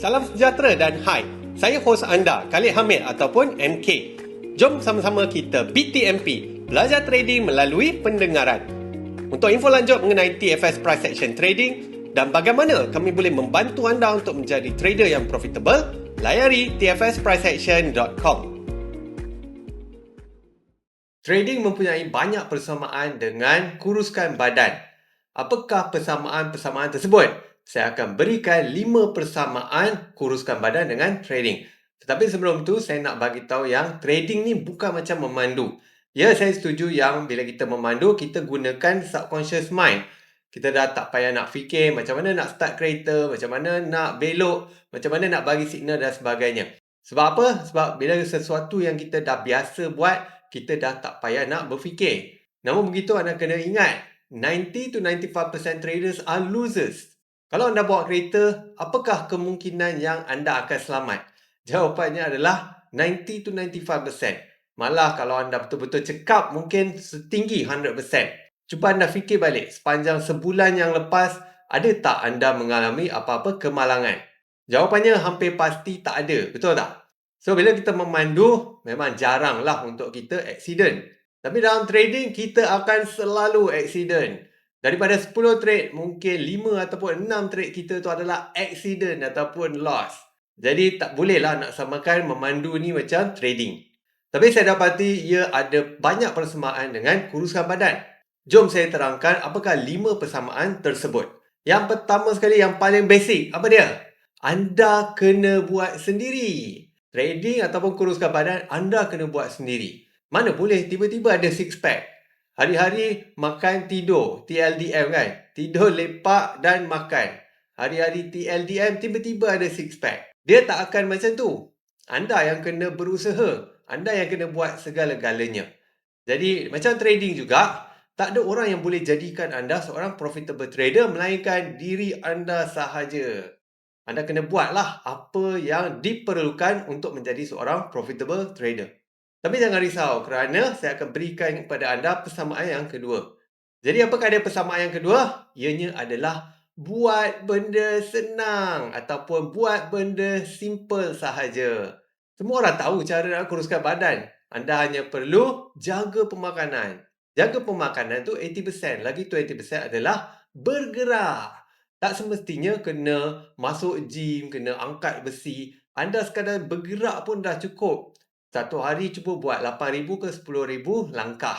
Salam sejahtera dan hai. Saya hos anda, Khalid Hamid ataupun MK. Jom sama-sama kita BTMP, belajar trading melalui pendengaran. Untuk info lanjut mengenai TFS Price Action Trading dan bagaimana kami boleh membantu anda untuk menjadi trader yang profitable, layari tfspriceaction.com. Trading mempunyai banyak persamaan dengan kuruskan badan. Apakah persamaan-persamaan tersebut? Saya akan berikan 5 persamaan kuruskan badan dengan trading. Tetapi sebelum tu, saya nak bagi tahu yang trading ni bukan macam memandu. Ya, saya setuju yang bila kita memandu, kita gunakan subconscious mind. Kita dah tak payah nak fikir macam mana nak start kereta, macam mana nak belok, macam mana nak bagi signal dan sebagainya. Sebab apa? Sebab bila sesuatu yang kita dah biasa buat, kita dah tak payah nak berfikir. Namun begitu, anda kena ingat, 90 to 95% traders are losers. Kalau anda bawa kereta, apakah kemungkinan yang anda akan selamat? Jawapannya adalah 90 to 95%. Malah kalau anda betul-betul cekap, mungkin setinggi 100%. Cuba anda fikir balik, sepanjang sebulan yang lepas, ada tak anda mengalami apa-apa kemalangan? Jawapannya hampir pasti tak ada, betul tak? So, bila kita memandu, memang jaranglah untuk kita accident. Tapi dalam trading, kita akan selalu accident. Daripada 10 trade, mungkin 5 ataupun 6 trade kita tu adalah accident ataupun loss. Jadi, tak bolehlah nak samakan memandu ni macam trading. Tapi saya dapati ia ada banyak persamaan dengan kuruskan badan. Jom saya terangkan apakah 5 persamaan tersebut. Yang pertama sekali, yang paling basic, apa dia? Anda kena buat sendiri. Trading ataupun kuruskan badan, anda kena buat sendiri. Mana boleh tiba-tiba ada six pack. Hari-hari makan tidur, TLDM kan. Tidur, lepak dan makan. Hari-hari TLDM, tiba-tiba ada six pack. Dia tak akan macam tu. Anda yang kena berusaha. Anda yang kena buat segala-galanya. Jadi macam trading juga, tak ada orang yang boleh jadikan anda seorang profitable trader melainkan diri anda sahaja. Anda kena buatlah apa yang diperlukan untuk menjadi seorang profitable trader. Tapi jangan risau kerana saya akan berikan kepada anda persamaan yang kedua. Jadi apakah dia persamaan yang kedua? Ianya adalah buat benda senang ataupun buat benda simple sahaja. Semua orang tahu cara nak kuruskan badan. Anda hanya perlu jaga pemakanan. Jaga pemakanan tu 80%, lagi 20% adalah bergerak. Tak semestinya kena masuk gym, kena angkat besi. Anda sekadar bergerak pun dah cukup. Satu hari cuba buat 8,000 ke 10,000 langkah.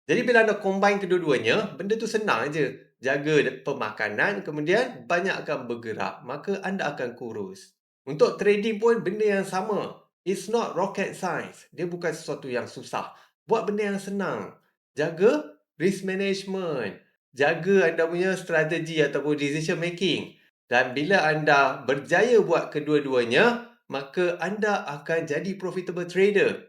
Jadi bila anda combine kedua-duanya, benda tu senang je. Jaga pemakanan, kemudian banyakkan bergerak. Maka anda akan kurus. Untuk trading pun benda yang sama. It's not rocket science. Dia bukan sesuatu yang susah. Buat benda yang senang. Jaga risk management. Jaga anda punya strategi ataupun decision making. Dan bila anda berjaya buat kedua-duanya, maka anda akan jadi profitable trader.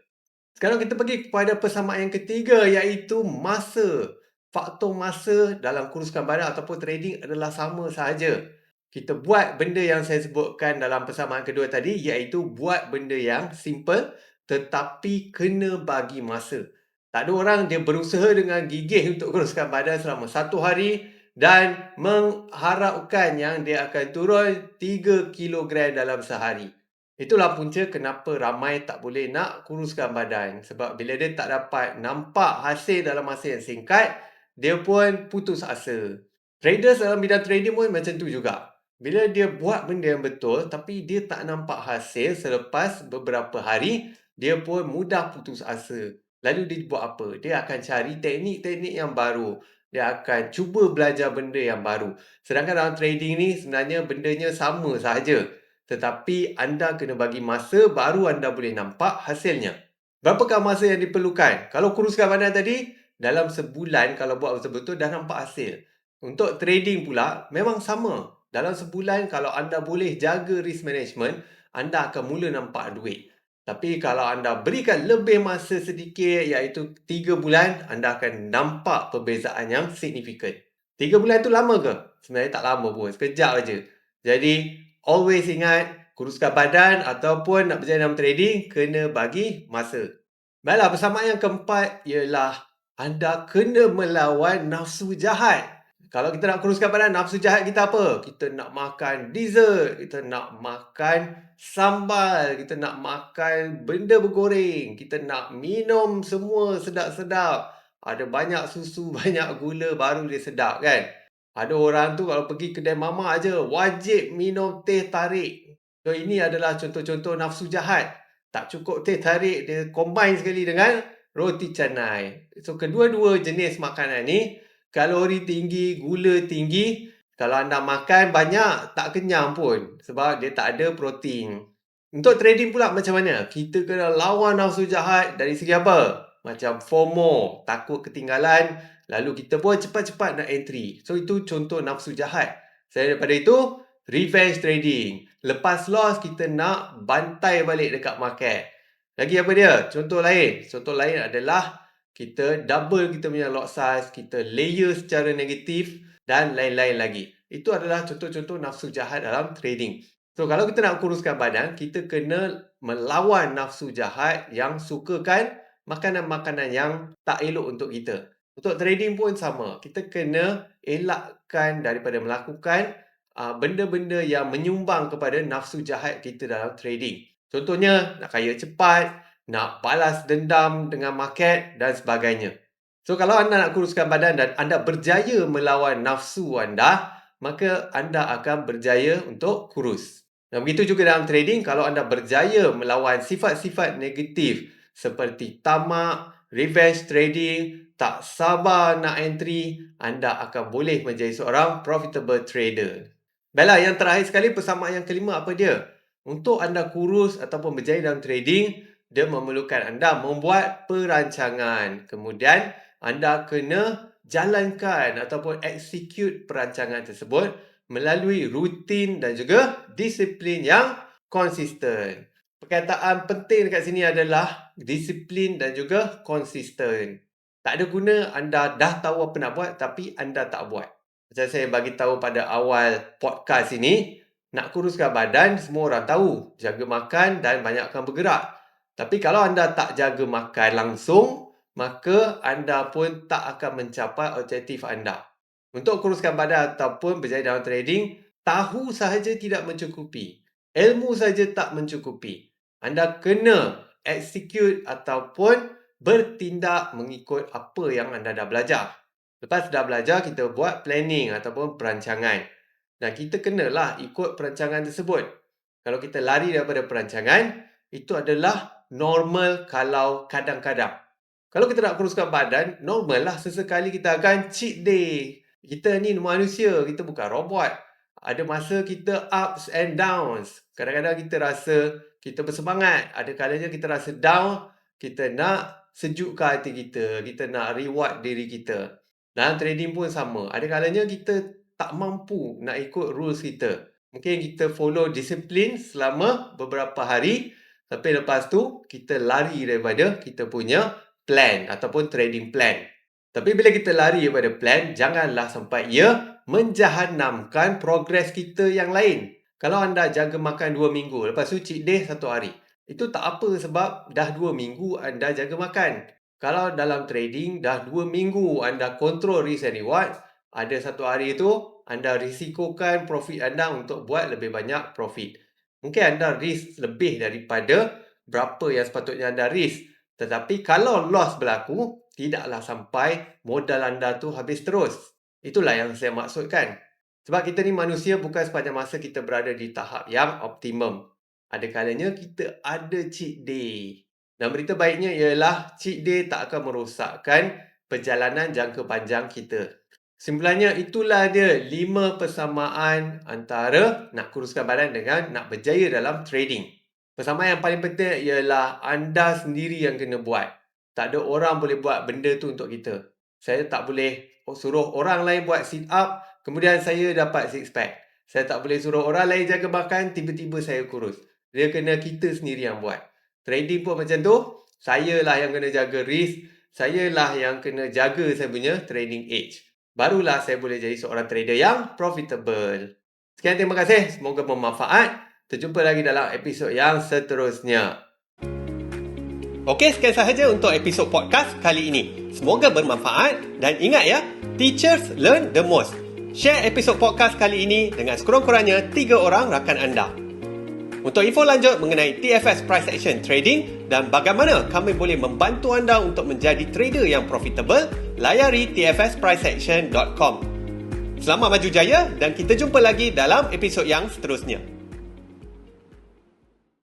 Sekarang kita pergi kepada persamaan yang ketiga, iaitu masa. Faktor masa dalam kuruskan badan ataupun trading adalah sama sahaja. Kita buat benda yang saya sebutkan dalam persamaan kedua tadi, iaitu buat benda yang simple tetapi kena bagi masa. Tak ada orang dia berusaha dengan gigih untuk kuruskan badan selama 1 hari dan mengharapkan yang dia akan turun 3 kilogram dalam sehari. Itulah punca kenapa ramai tak boleh nak kuruskan badan. Sebab bila dia tak dapat nampak hasil dalam masa yang singkat, dia pun putus asa. Traders dalam bidang trading pun macam tu juga. Bila dia buat benda yang betul tapi dia tak nampak hasil selepas beberapa hari, dia pun mudah putus asa. Lalu dia buat apa? Dia akan cari teknik-teknik yang baru. Dia akan cuba belajar benda yang baru. Sedangkan dalam trading ni sebenarnya bendanya sama sahaja. Tetapi anda kena bagi masa baru anda boleh nampak hasilnya. Berapakah masa yang diperlukan? Kalau kuruskan badan tadi, dalam sebulan kalau buat betul-betul dah nampak hasil. Untuk trading pula, memang sama. Dalam sebulan kalau anda boleh jaga risk management, anda akan mula nampak duit. Tapi kalau anda berikan lebih masa sedikit, iaitu 3 bulan, anda akan nampak perbezaan yang signifikan. 3 bulan tu lama ke? Sebenarnya tak lama pun, sekejap aja. Jadi, always ingat, kuruskan badan ataupun nak berjaya dalam trading, kena bagi masa. Baiklah, persamaan yang keempat ialah anda kena melawan nafsu jahat. Kalau kita nak kuruskan badan, nafsu jahat kita apa? Kita nak makan dessert, kita nak makan sambal, kita nak makan benda bergoreng, kita nak minum semua sedap-sedap. Ada banyak susu, banyak gula, baru dia sedap kan? Ada orang tu kalau pergi kedai mamak aja, wajib minum teh tarik. So, ini adalah contoh-contoh nafsu jahat. Tak cukup teh tarik, dia combine sekali dengan roti canai. So, kedua-dua jenis makanan ni, kalori tinggi, gula tinggi. Kalau anda makan banyak, tak kenyang pun. Sebab dia tak ada protein. Untuk trading pula macam mana? Kita kena lawan nafsu jahat dari segi apa? Macam FOMO, takut ketinggalan. Lalu kita pun cepat-cepat nak entry. So, itu contoh nafsu jahat. Selain daripada itu, revenge trading. Lepas loss, kita nak bantai balik dekat market. Lagi apa dia? Contoh lain. Contoh lain adalah kita double kita punya lot size, kita layer secara negatif dan lain-lain lagi. Itu adalah contoh-contoh nafsu jahat dalam trading. So, kalau kita nak kuruskan badan, kita kena melawan nafsu jahat yang sukakan makanan-makanan yang tak elok untuk kita. Untuk trading pun sama. Kita kena elakkan daripada melakukan benda-benda yang menyumbang kepada nafsu jahat kita dalam trading. Contohnya, nak kaya cepat, nak balas dendam dengan market dan sebagainya. So, kalau anda nak kuruskan badan dan anda berjaya melawan nafsu anda, maka anda akan berjaya untuk kurus. Dan begitu juga dalam trading, kalau anda berjaya melawan sifat-sifat negatif seperti tamak, revenge trading, tak sabar nak entry, anda akan boleh menjadi seorang profitable trader. Baiklah, yang terakhir sekali, persamaan yang kelima apa dia? Untuk anda kurus ataupun berjaya dalam trading, dia memerlukan anda membuat perancangan. Kemudian, anda kena jalankan ataupun execute perancangan tersebut melalui rutin dan juga disiplin yang konsisten. Perkataan penting dekat sini adalah disiplin dan juga konsisten. Tak ada guna anda dah tahu apa nak buat tapi anda tak buat. Macam saya bagi tahu pada awal podcast ini, nak kuruskan badan semua orang tahu, jaga makan dan banyakkan bergerak. Tapi kalau anda tak jaga makan langsung, maka anda pun tak akan mencapai objektif anda. Untuk kuruskan badan ataupun berjaya dalam trading, tahu sahaja tidak mencukupi. Ilmu sahaja tak mencukupi. Anda kena execute ataupun bertindak mengikut apa yang anda dah belajar. Lepas dah belajar, kita buat planning ataupun perancangan. Dan kita kenalah ikut perancangan tersebut. Kalau kita lari daripada perancangan, itu adalah normal kalau kadang-kadang. Kalau kita nak kuruskan badan, normal lah sesekali kita akan cheat day. Kita ni manusia, kita bukan robot. Ada masa kita ups and downs. Kadang-kadang kita rasa kita bersemangat. Ada kalanya kita rasa down, kita nak sejukkan hati kita. Kita nak reward diri kita. Dalam trading pun sama. Ada kalanya kita tak mampu nak ikut rules kita. Mungkin kita follow disiplin selama beberapa hari. Tapi lepas tu, kita lari daripada kita punya plan ataupun trading plan. Tapi bila kita lari daripada plan, janganlah sampai ia menjahannamkan progres kita yang lain. Kalau anda jaga makan 2 minggu, lepas tu cheat day 1 hari. Itu tak apa sebab dah 2 minggu anda jaga makan. Kalau dalam trading, dah 2 minggu anda control risk and reward, ada 1 hari itu anda risikokan profit anda untuk buat lebih banyak profit. Mungkin anda risk lebih daripada berapa yang sepatutnya anda risk. Tetapi kalau loss berlaku, tidaklah sampai modal anda tu habis terus. Itulah yang saya maksudkan. Sebab kita ni manusia, bukan sepanjang masa kita berada di tahap yang optimum. Ada kalanya kita ada cheat day. Dan berita baiknya ialah cheat day tak akan merosakkan perjalanan jangka panjang kita. Kesimpulannya, itulah dia 5 persamaan antara nak kuruskan badan dengan nak berjaya dalam trading. Persamaan yang paling penting ialah anda sendiri yang kena buat. Tak ada orang boleh buat benda tu untuk kita. Saya tak boleh suruh orang lain buat sit up, kemudian saya dapat six pack. Saya tak boleh suruh orang lain jaga makan, tiba-tiba saya kurus. Dia kena kita sendiri yang buat. Trading pun macam tu. Saya lah yang kena jaga risk. Saya lah yang kena jaga saya punya trading edge. Barulah saya boleh jadi seorang trader yang profitable. Sekian, terima kasih. Semoga bermanfaat. Terjumpa lagi dalam episod yang seterusnya. Okey, sekian sahaja untuk episod podcast kali ini. Semoga bermanfaat dan ingat ya, teachers learn the most. Share episod podcast kali ini dengan sekurang-kurangnya 3 orang rakan anda. Untuk info lanjut mengenai TFS Price Action Trading dan bagaimana kami boleh membantu anda untuk menjadi trader yang profitable, layari tfspriceaction.com. Selamat maju jaya dan kita jumpa lagi dalam episod yang seterusnya.